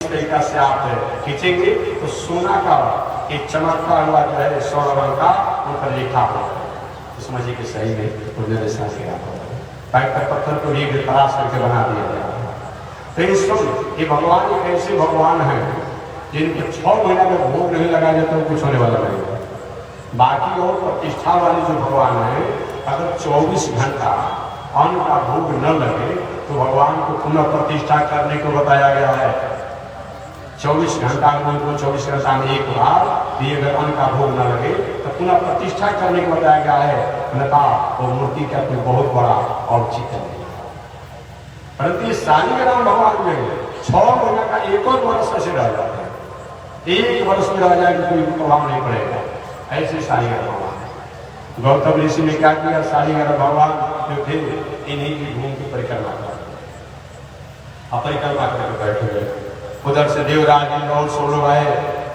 तरीका से आप खींचेंगे तो सोना का एक चमकता हुआ जो है स्वर्ण रंग का उन पर लिखा हो, तो समझिए कि सही में पैर पत्थर को भी तराश करके बना दिया गया। तो इस समय ये भगवान एक ऐसे भगवान हैं जिनको 6 महीना में भोग नहीं लगा जाए तो कुछ होने वाला नहीं है। बाकी और प्रतिष्ठा वाले जो भगवान है, अगर 24 घंटा अन्न का भोग न लगे तो भगवान को पुनः प्रतिष्ठा करने को बताया गया है। 24 घंटा को 24 घंटा में एक बार दिए अगर अन्न का भोग न लगे तो पुनः प्रतिष्ठा करने को बताया गया है, अन्यथा वो मूर्ति का कोई बहुत बड़ा औचित्य नहीं। परंतु सारी का नाम भगवान में 6 महीना का एक और वर्ष कैसे रह जाता है, एक वर्ष में रह जाए तो कोई प्रभाव नहीं पड़ेगा। ऐसे सारी का भगवान गौतम ऋषि ने क्या किया, सारी का भगवान जो थे इन्हीं की भूमि की परिक्रमा कर अपरिक्रमा करके बैठे हुए। उधर से देवराज और सब लोग आए,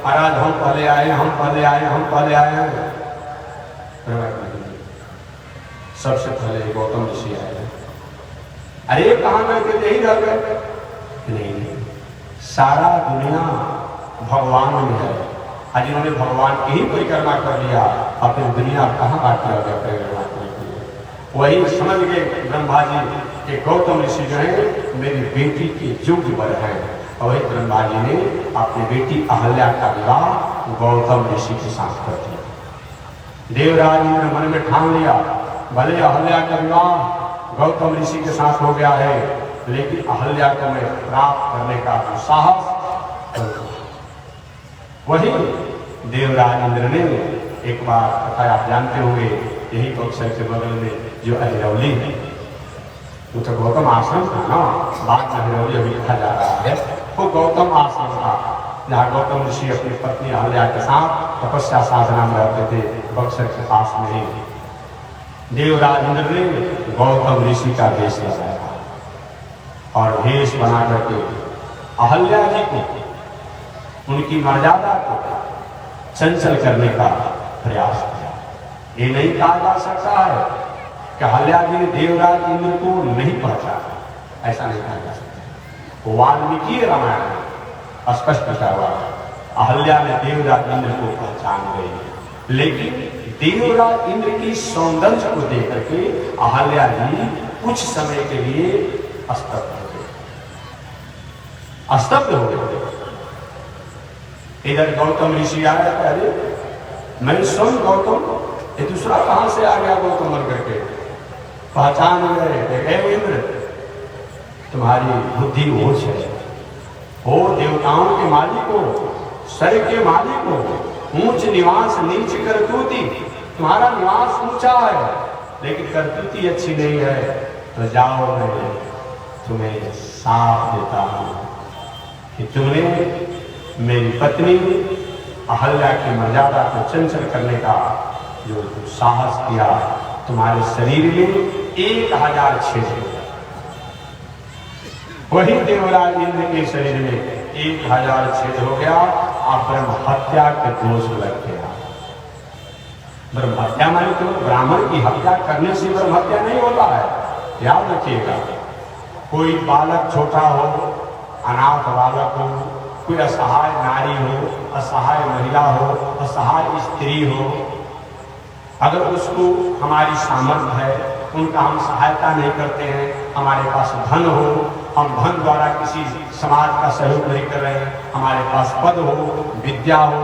महाराज हम पहले आए, हम पहले आए, हम पहले आए हैं। सबसे पहले गौतम ऋषि आए। अरे कहाँ गए थे, यही रह गए? नहीं, सारा दुनिया भगवान में है। आज इन्होंने भगवान की ही परिक्रमा कर लिया, अपनी दुनिया कहाँ बाकी रह गया परिक्रमा करने के लिए। वही समझ गए ब्रह्मा जी के गौतम ऋषि जो है मेरी बेटी के योग्य वर है। और वही ब्रह्मा जी ने अपनी बेटी अहल्या का विवाह गौतम ऋषि के साथ कर दिया। देवराज ने मन में ठान लिया, भले अहल्या का विवाह गौतम ऋषि के साथ हो गया है, लेकिन अहल्या को मैं प्राप्त करने का जो साहस, वही देवराज इंद्र ने एक बार कथा आप जानते होंगे, यही बक्सर के बगल में जो अहिरौली है, वो तो गौतम आश्रम था ना, बाद में अहिरौली अभी लिखा जा रहा है, वो गौतम आश्रम था जहाँ गौतम ऋषि अपनी पत्नी अहल्या के साथ तपस्या साधना में रहते थे, बक्सर के पास में ही। देवराज इंद्र ने गौतम ऋषि का वेश लगाया और वेश बना करके अहल्या जी को, उनकी मर्यादा को चंचल करने का प्रयास किया। ये नहीं कहा जा सकता है कि अहल्या जी ने देवराज इंद्र को नहीं पहचाना, ऐसा नहीं कहा जा सकता। वाल्मीकि रामायण में स्पष्ट लिखा हुआ है, अहल्या ने देवराज इंद्र को पहचान गई, लेकिन देवराज इंद्र की सौंदर्य को देख करके अहल्या जी कुछ समय के लिए स्तब्ध हो गए। इधर गौतम ऋषि आया, अरे मैं स्वयं गौतम, ये दूसरा कहां से आ गया गौतम बन करके, पहचान गए इंद्र तुम्हारी बुद्धि ओछ है, हो देवताओं के मालिक हो, स्वर्ग के मालिक हो, ऊंच निवास नीच करतूती, तुम्हारा निवास ऊंचा है लेकिन करतूती अच्छी नहीं है, तो जाओ मैं तुम्हें साफ देता हूं कि तुमने मेरी पत्नी अहल्या की मर्यादा को चंचल करने का जो साहस किया, तुम्हारे शरीर में 1000 छेद हो गया। वही देवराज इंद्र के शरीर में 1000 छेद हो गया और ब्रह्म हत्या के दोष लग गया। ब्रह्म हत्या माने तो ब्राह्मण की हत्या करने से ब्रह्म हत्या नहीं होता है, याद रखिएगा। कोई बालक छोटा हो, अनाथ बालक हो, कोई असहाय नारी हो, असहाय महिला हो, असहाय स्त्री हो, अगर उसको हमारी सामर्थ्य है, उनका हम सहायता नहीं करते हैं, हमारे पास धन हो, हम धन द्वारा किसी समाज का सहयोग नहीं कर रहे हैं, हमारे पास पद हो, विद्या हो,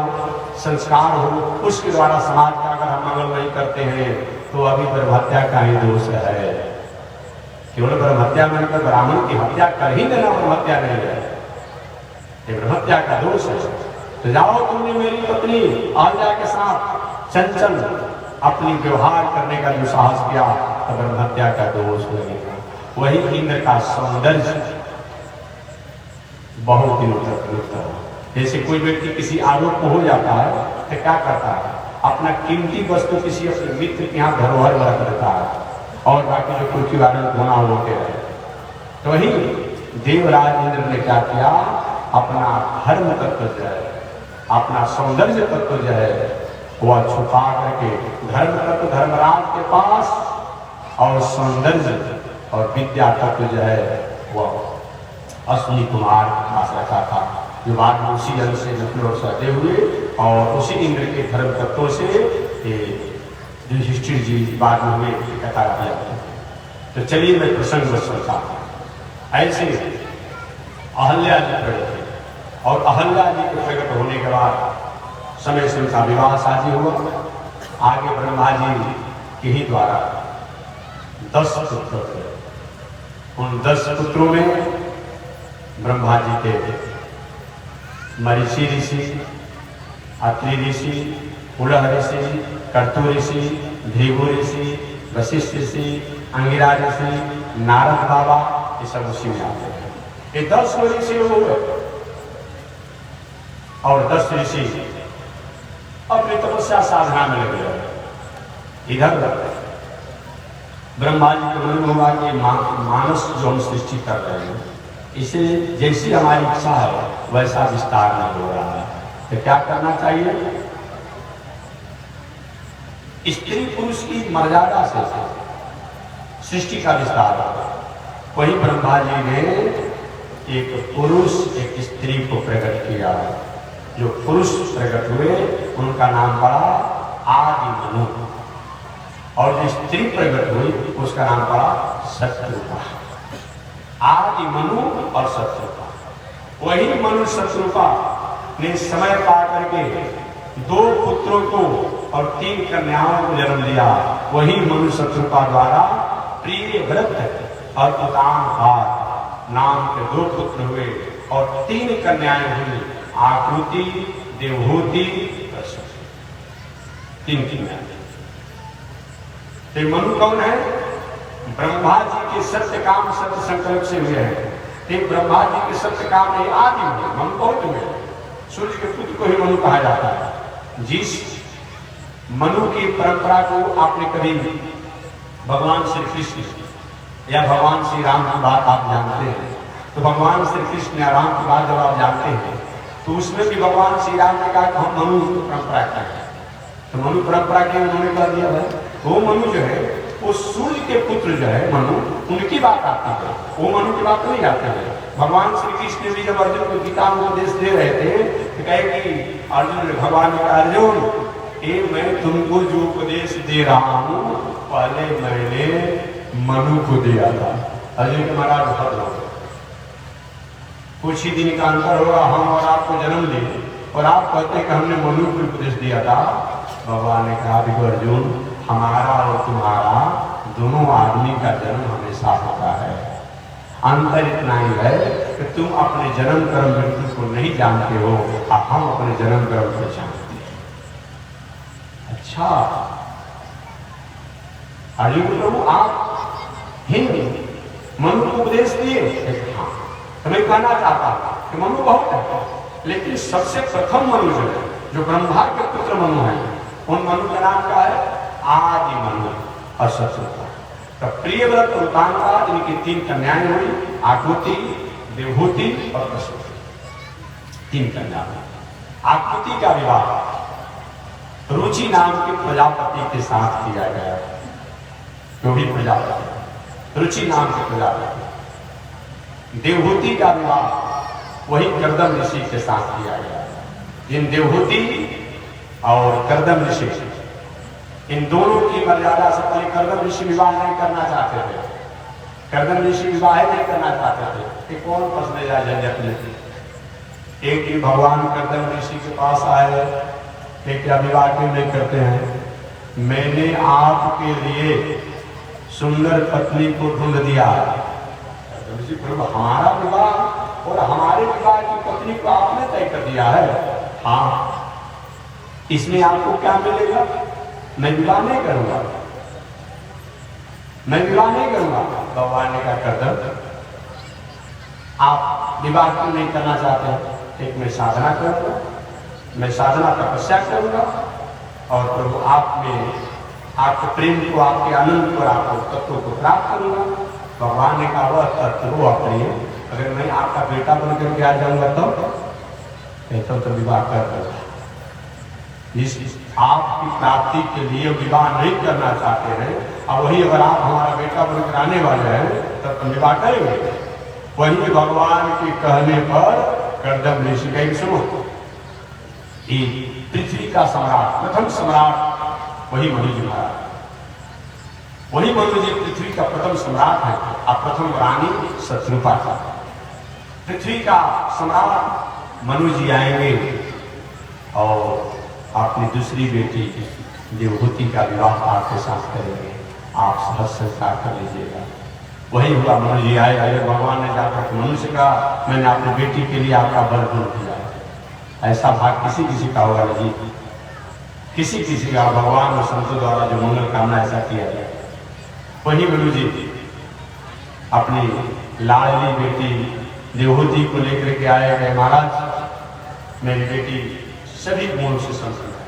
संस्कार हो, उसके द्वारा समाज का अगर हम मंगल नहीं करते हैं तो अभी ब्रह्म हत्या का ही दोष है। केवल ब्रह्म हत्या में तो ब्राह्मण की हत्या कर ही देना ब्रह्म हत्या नहीं है, ये ब्रह्म हत्या का दोष है। तो जाओ, तुमने मेरी पत्नी अहल्या के साथ चंचल अपनी व्यवहार करने का जो साहस किया तो ब्रह्म हत्या का दोष लगेगा। वही इंद्र का सौंदर्य बहुत दिनों तक रुकता है। जैसे कोई व्यक्ति किसी आरोप को हो जाता है तो क्या करता है, अपना कीमती वस्तु किसी अपने मित्र के यहाँ धरोहर रख देता है और बाकी जो कुछ कारण गुना होते रहे। तो वही देवराज इंद्र ने क्या किया, अपना धर्म तत्व जो है, अपना सौंदर्य तत्व जो है वह छुपा करके धर्म तत्व धर्मराज के पास और सौंदर्य और विद्या तत्व जो है वह अश्विनी कुमार के पास रखा था। जो बाद में उसी जन से नकल और सहते हुए और उसी इंद्र के धर्म तत्वों से युधिष्ठिर जी बाद में हुए कथा किया। तो चलिए मैं प्रसंग में सुनता हूँ। ऐसे अहल्या जी प्रकट थे और अहल्या जी के प्रकट होने के बाद समय से उनका विवाह शादी हुआ। आगे ब्रह्मा जी के ही द्वारा 10 पुत्र थे। उन 10 पुत्रों में ब्रह्मा जी के मरीचि ऋषि, अत्रि ऋषि, पुलह ऋषि, कर्तु ऋषि, भृगु ऋषि, वशिष्ठ ऋषि, अंगिरा ऋषि, नारद बाबा, ये सब उसी में आते हैं। ये 10 ऋषि हो गए और 10 ऋषि अपनी तपस्या साधना में लगे रहे। इधर ब्रह्मा जी को मन हुआ कि मानस जो हम सृष्टि कर रहे हैं इसे जैसी हमारी इच्छा है वैसा विस्तार नहीं हो रहा है, तो क्या करना चाहिए? स्त्री पुरुष की मर्यादा से सृष्टि का विस्तार होगा। वही ब्रह्मा जी ने एक पुरुष एक स्त्री को प्रकट किया। जो पुरुष प्रकट हुए उनका नाम पड़ा आदि मनु और जो स्त्री प्रकट हुई उसका नाम पड़ा शत्रुपा। आदि मनु और शत्रुपा, वही मनु शत्रुपा ने समय पा करके 2 पुत्रों को और 3 कन्याओं को जन्म दिया। वही मनु शत्रुपा द्वारा प्रियव्रत और उतानपाद नाम के 2 पुत्र हुए और 3 कन्याएं हुई, आकृति, देवहूति, 3 कन्याएं। तो मनु कौन है? ब्रह्मा जी के सत्य काम सत्य संकल्प से हुए हैं। ब्रह्मा जी के सत्य काम है आदि मनु बहुत हुए। सूर्य के पुत्र को ही मनु कहा जाता है। जिस मनु की परंपरा को आपने कभी भगवान श्री कृष्ण या भगवान श्री राम की बात आप जानते हैं, तो भगवान श्री कृष्ण या राम की बात जब आप जानते हैं तो उसमें भी भगवान श्री राम ने कहा कि हम मनु परंपरा का है। तो मनु परंपरा के उन्होंने कह दिया है वो मनु जो है वो सूर्य के पुत्र जो है मनु, उनकी बात आती है, वो मनु की बात नहीं आती है। भगवान श्री कृष्ण भी जब अर्जुन को गीता में उपदेश दे रहे थे तो कहे कि अर्जुन ने भगवान ने कहा अर्जुन ये मैं तुमको जो उपदेश दे रहा हूँ पहले मैंने मनु को दिया था। अर्जुन के महाराज बहुत लोग कुछ ही दिन का अंतर होगा, हम और आपको जन्म दिए और आप कहते हैं कि हमने मनु को उपदेश दिया था। भगवान ने कहा कि अर्जुन हमारा और तुम्हारा दोनों आदमी का जन्म हमेशा होता है। अंतर इतना ही है कि तुम अपने जन्म कर्म मृत्यु को नहीं जानते हो और हम अपने जन्म कर्म को जानते हैं। अच्छा अर्जुन प्रभु आप हिंदी मनु को उपदेश दिए? हाँ। तो मैं कहना चाहता हूं कि मनु बहुत है, लेकिन सबसे प्रथम मनु जो है जो ब्रह्मा के पुत्र मनु है उन मनु का नाम क्या है? आदि मनु और शत्रुपा। तो प्रियव्रत और उतानपाद इनकी 3 कन्याएं हुई, आकृति, देवहूति और प्रसूति, 3 कन्या। आकृति का विवाह रुचि नाम के प्रजापति के साथ किया गया। जो भी प्रजापति, रुचि नाम के प्रजापति। देवहूति का विवाह वही कर्दम ऋषि के साथ किया गया। जिन देवहूति और कर्दम ऋषि इन दोनों की मर्यादा से पहले कर्दम ऋषि विवाह नहीं करना चाहते थे। कर्दम ऋषि विवाह नहीं करना चाहते थे कि कौन फंसने जाए झंझट में। एक दिन भगवान कर्दम ऋषि के पास आए कि क्या विवाह क्यों नहीं करते हैं? मैंने आपके लिए सुंदर पत्नी को ढूंढ दिया। ऋषि प्रभु हमारा विवाह और हमारे विवाह की पत्नी को आपने तय कर दिया है। हाँ, इसमें आपको क्या मिलेगा? मैं विवाह नहीं करूंगा, मैं विवाह नहीं करूंगा। भगवान ने कहा कर्दम आप विवाह क्यों नहीं करना चाहते? एक मैं साधना करूंगा, मैं साधना तपस्या करूंगा और प्रभु आप में आपके प्रेम को, आपके आनंद को, आपके तत्व को प्राप्त करूंगा। भगवान ने कहा वह तत्व वो अप्रिय, अगर मैं आपका बेटा बनकर के आ जाऊंगा तो विवाह कर दूंगा। इस आपकी प्राप्ति के लिए विवाह नहीं करना चाहते हैं और वही अगर आप हमारा बेटा बनकर आने वाले हैं तब तो विवाह करेंगे। वही भगवान के कहने पर कर्दम ऋषि का सुनो, ये पृथ्वी का सम्राट, प्रथम सम्राट वही मनु जी महाराज, वही मनु जी पृथ्वी का प्रथम सम्राट है। और प्रथम रानी शत्रुपा था। पृथ्वी का सम्राट मनु जी आएंगे और अपनी दूसरी बेटी देवहूति का विवाह आपके साथ करेंगे, आप सहज संस्कार कर लीजिएगा। वही हुआ, मनु जी आए, अरे भगवान ने जाकर मनुष्य का मैंने अपनी बेटी के लिए आपका बर गुण किया। ऐसा भाग किसी किसी का होगा नहीं, किसी किसी का भगवान और संतों द्वारा जो मंगल कामना ऐसा किया गया। वही मनु जी अपनी लाडली बेटी देवहूति को लेकर के आए गए, महाराज मेरी बेटी सभी गुणों से संपन्न है।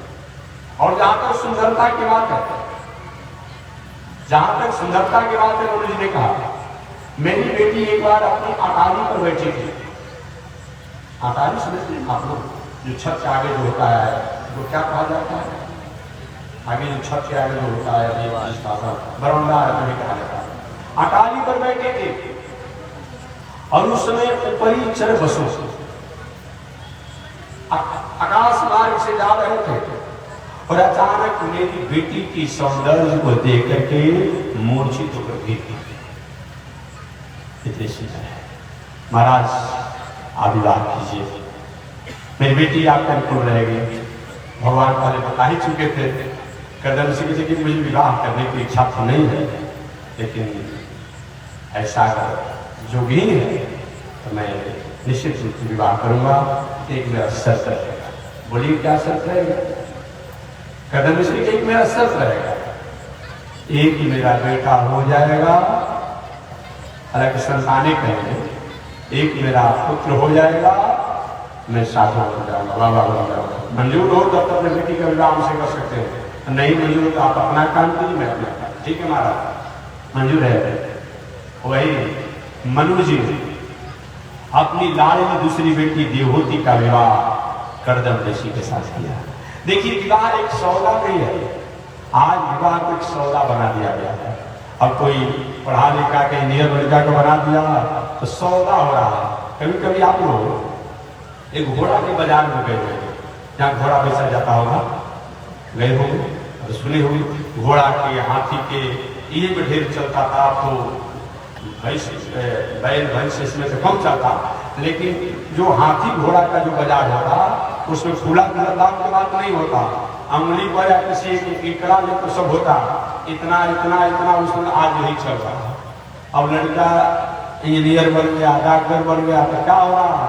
और जहां तक सुंदरता की बात है, जहां तक सुंदरता की बात है, मनु जी ने कहा मेरी बेटी एक बार अपनी अटारी पर बैठी थी। अटारी समझते हैं आप लोग, जो छत के आगे जो होता है वो क्या कहा जाता है? आगे जो छत के आगे जो होता है बरौंदा है, कहा जाता है। अटारी पर बैठे थे और उस समय ऊपरी चढ़ बसों आकाश मार्ग से जा रहे थे और अचानक मेरी बेटी की सौंदर्य को देख करके मूर्छित होकर गिर गई। महाराज आप विवाह कीजिए, मेरी बेटी आपका अनुकूल रहेगी। भगवान पहले बता ही चुके थे कर्दम ऋषि से कि मुझे विवाह करने की इच्छा तो नहीं है, लेकिन ऐसा जोगीन है तो मैं निश्चित रूप से विवाह करूंगा। एक मेरा शर्त रहेगा। बोलिए क्या शर्त रहेगा? कर्दम ऋषि एक मेरा शर्त रहेगा, एक ही मेरा बेटा हो जाएगा, हालांकि संतानें कहेंगे, एक मेरा पुत्र हो जाएगा, मैं साधु हो जाऊंगा, बाबा हो जाऊंगा। मंजूर हो तो अपने बेटी का विवाह हमसे कर सकते हैं, नहीं मंजूर तो आप अपना काम कीजिए, मैं अपना काम। ठीक है महाराज, मंजूर है। वही मनु जी अपनी लाडली दूसरी बेटी देवहूति का विवाह कर्दम ऋषि के साथ किया। देखिए विवाह एक सौदा नहीं है, आज विवाह को एक सौदा बना दिया गया है। अब कोई पढ़ा लिखा के इंजीनियर लड़का को बना दिया तो सौदा हो रहा है। कभी कभी आप लोग एक घोड़ा के बाजार में गए होंगे, जहाँ घोड़ा बेचा जाता होगा, गए होंगे तो सुने होंगे घोड़ा के हाथी के ये में ढेर चलता था। तो बैल भैंस इसमें से कम चलता, लेकिन जो हाथी घोड़ा का जो बाजार होता उसमें खुला दाम की बात नहीं होता, अंगुली पर या किसी इकड़ा में तो सब होता, इतना इतना इतना उसमें आज नहीं चल रहा। अब लड़का इंजीनियर बन गया, डॉक्टर बन गया तो क्या हो रहा,